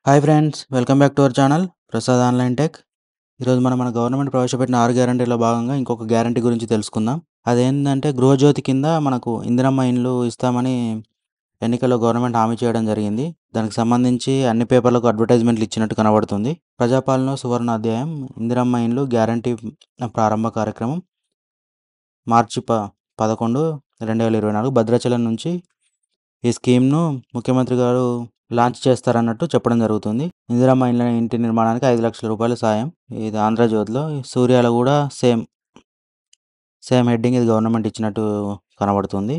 Hi friends, welcome back to our channel Prasad online tech. ఈరోజు మన government ప్రవేశపెట్టిన 6 గ్యారంటీలో భాగంగా ఇంకొక గ్యారంటీ గురించి తెలుసుకుందాం. అదేంటంటే గృహజ్యోతి కింద మనకు ఇందిరమ్మ ఇండ్లు ఇస్తామని ఎన్నికల్లో గవర్నమెంట్ హామీ చేయడం జరిగింది. దానికి సంబంధించి అన్ని పేపర్లకు అడ్వర్టైజ్మెంట్లు ఇచ్చినట్టు కనబడుతుంది. ప్రజాపాలన సువర్ణ అధ్యాయం ఇందిరమ్మ ఇండ్లు గ్యారంటీ ప్రారంభ కార్యక్రమం మార్చి 11, 2024 భద్రాచలం నుంచి ఈ స్కీమ్ను ముఖ్యమంత్రి గారు లాంచ్ చేస్తారన్నట్టు చెప్పడం జరుగుతుంది. ఇందిరమ్మ ఇంటి నిర్మాణానికి 5 లక్షల రూపాయల సాయం. ఇది ఆంధ్రజ్యోతిలో. సూర్యాలో కూడా సేమ్ హెడ్డింగ్ ఇది గవర్నమెంట్ ఇచ్చినట్టు కనబడుతుంది.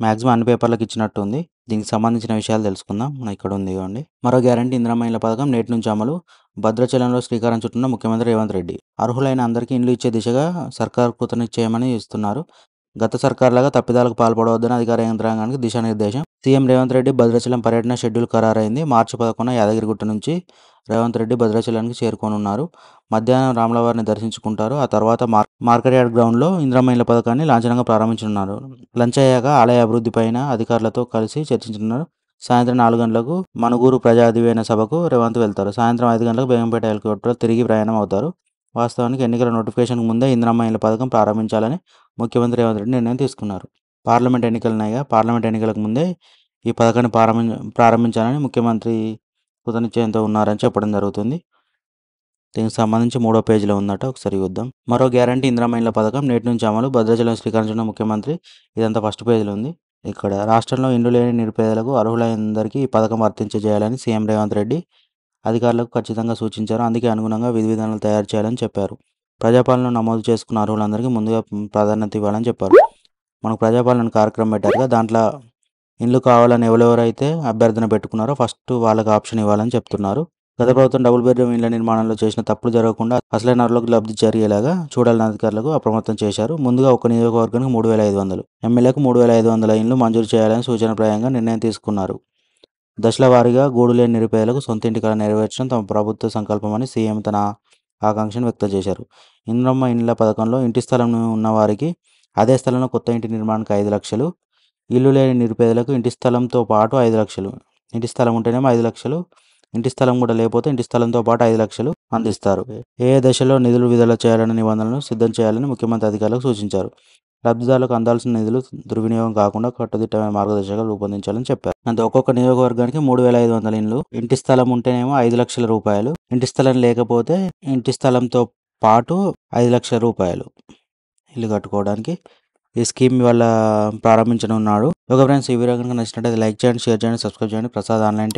మ్యాక్సిమం అన్ని పేపర్లకు ఇచ్చినట్టు ఉంది. దీనికి సంబంధించిన విషయాలు తెలుసుకుందాం. ఇక్కడ ఉంది ఇవ్వండి. మరో గ్యారంటీ ఇందిరమ్మ ఇండ్ల పథకం నేటి నుంచి అమలు. భద్రాచలంలో శ్రీకారం చుట్టున్న ముఖ్యమంత్రి రేవంత్ రెడ్డి. అర్హులైన అందరికీ ఇండ్లు ఇచ్చే దిశగా సర్కార్ కృతనిశ్చయమని ఇస్తున్నారు. గత సర్కార్లాగా తప్పిదాలకు పాల్పడవద్దని అధికార యంత్రాంగానికి దిశానిర్దేశం. సీఎం రేవంత్ రెడ్డి భద్రాచలం పర్యటన షెడ్యూల్ ఖరారైంది. మార్చి 11 యాదగిరిగుట్ట నుంచి రేవంత్ రెడ్డి భద్రాచలానికి చేరుకోనున్నారు. మధ్యాహ్నం రాములవారిని దర్శించుకుంటారు. ఆ తర్వాత మార్కెట్ యార్డ్ గ్రౌండ్లో ఇందిరమ్మ ఇండ్ల పథకాన్ని లాంఛనంగా ప్రారంభించనున్నారు. లంచ్ అయ్యాక ఆలయ అభివృద్ధిపైన అధికారులతో కలిసి చర్చించనున్నారు. సాయంత్రం 4 గంటలకు మనుగూరు ప్రజా అధివేశన సభకు రేవంత్ వెళ్తారు. సాయంత్రం 5 గంటలకు బేగంపేట హెలికాప్టర్లో తిరిగి ప్రయాణం అవుతారు. వాస్తవానికి ఎన్నికల నోటిఫికేషన్కు ముందే ఇందిరమ్మ ఇండ్ల పథకం ప్రారంభించాలని ముఖ్యమంత్రి రేవంత్ రెడ్డి నిర్ణయం తీసుకున్నారు. పార్లమెంట్ ఎన్నికలున్నాయిగా, పార్లమెంట్ ఎన్నికలకు ముందే ఈ పథకాన్ని ప్రారంభించాలని ముఖ్యమంత్రి కృతనిశ్చయంతో ఉన్నారని చెప్పడం జరుగుతుంది. దీనికి సంబంధించి 3వ పేజీలో ఉందట, ఒకసారి చూద్దాం. మరో గ్యారంటీ ఇందిరమ్మ ఇండ్ల పథకం నేటి నుంచి అమలు. భద్రాచలం శ్రీకారం ముఖ్యమంత్రి. ఇదంతా ఫస్ట్ పేజీలో ఉంది. ఇక్కడ రాష్ట్రంలో ఇండ్లు లేని నిరుపేదలకు అర్హులైనందరికీ ఈ పథకం వర్తించేయాలని సీఎం రేవంత్ రెడ్డి అధికారులకు ఖచ్చితంగా సూచించారు. అందుకే అనుగుణంగా విధి విధానాలు తయారు చేయాలని చెప్పారు. ప్రజాపాలన నమోదు చేసుకున్న అర్హులందరికీ ముందుగా ప్రాధాన్యత ఇవ్వాలని చెప్పారు. మనకు ప్రజాపాలన కార్యక్రమం పెట్టారుగా, దాంట్లో ఇండ్లు కావాలని ఎవరెవరైతే అభ్యర్థన పెట్టుకున్నారో ఫస్ట్ వాళ్ళకి ఆప్షన్ ఇవ్వాలని చెప్తున్నారు. గత ప్రభుత్వం డబుల్ బెడ్రూమ్ ఇండ్ల నిర్మాణంలో చేసిన తప్పులు జరగకుండా అసలైన అర్హులకు లబ్ధి జరిగేలాగా చూడాలని అధికారులకు అప్రమత్తం చేశారు. ముందుగా ఒక నియోజకవర్గానికి 3,500, ఎమ్మెల్యేకు 3,500 ఇండ్లు మంజూరు చేయాలని సూచనప్రాయంగా నిర్ణయం తీసుకున్నారు. దశల వారీగా గూడు లేని నిరుపేదలకు సొంత ఇంటి కల నెరవేర్చడం తమ ప్రభుత్వ సంకల్పమని సీఎం తన ఆకాంక్షను వ్యక్తం చేశారు. ఇందిరమ్మ ఇండ్ల పథకంలో ఇంటి స్థలం ఉన్నవారికి అదే స్థలంలో కొత్త ఇంటి నిర్మాణానికి 5 లక్షలు, ఇల్లు లేని నిరుపేదలకు ఇంటి స్థలంతో పాటు 5 లక్షలు, ఇంటి స్థలం ఉంటేనేమో 5 లక్షలు, ఇంటి స్థలం కూడా లేకపోతే ఇంటి స్థలంతో పాటు 5 లక్షలు అందిస్తారు. ఏ దశలో నిధులు విడుదల చేయాలనే నిబంధనలను సిద్ధం చేయాలని ముఖ్యమంత్రి అధికారులకు సూచించారు. లబ్ధిదారులకు అందాల్సిన నిధులు దుర్వినియోగం కాకుండా కట్టుదిట్టమైన మార్గదర్శకాలు రూపొందించాలని చెప్పారు. అంటే ఒక్కొక్క నియోజకవర్గానికి 3,500 ఇండ్లు, ఇంటి స్థలం ఉంటేనేమో 5 లక్షల రూపాయలు, ఇంటి స్థలం లేకపోతే ఇంటి స్థలంతో పాటు 5 లక్షల రూపాయలు ఇల్లు కట్టుకోవడానికి ఈ స్కీమ్ వల్ల ప్రారంభించనున్నాడు. ఒక ఫ్రెండ్స్, ఈ వీడియో కనుక నచ్చినట్లయితే లైక్ చేయండి, షేర్ చేయండి, సబ్స్క్రైబ్ చేయండి. ప్రసాద్ ఆన్లైన్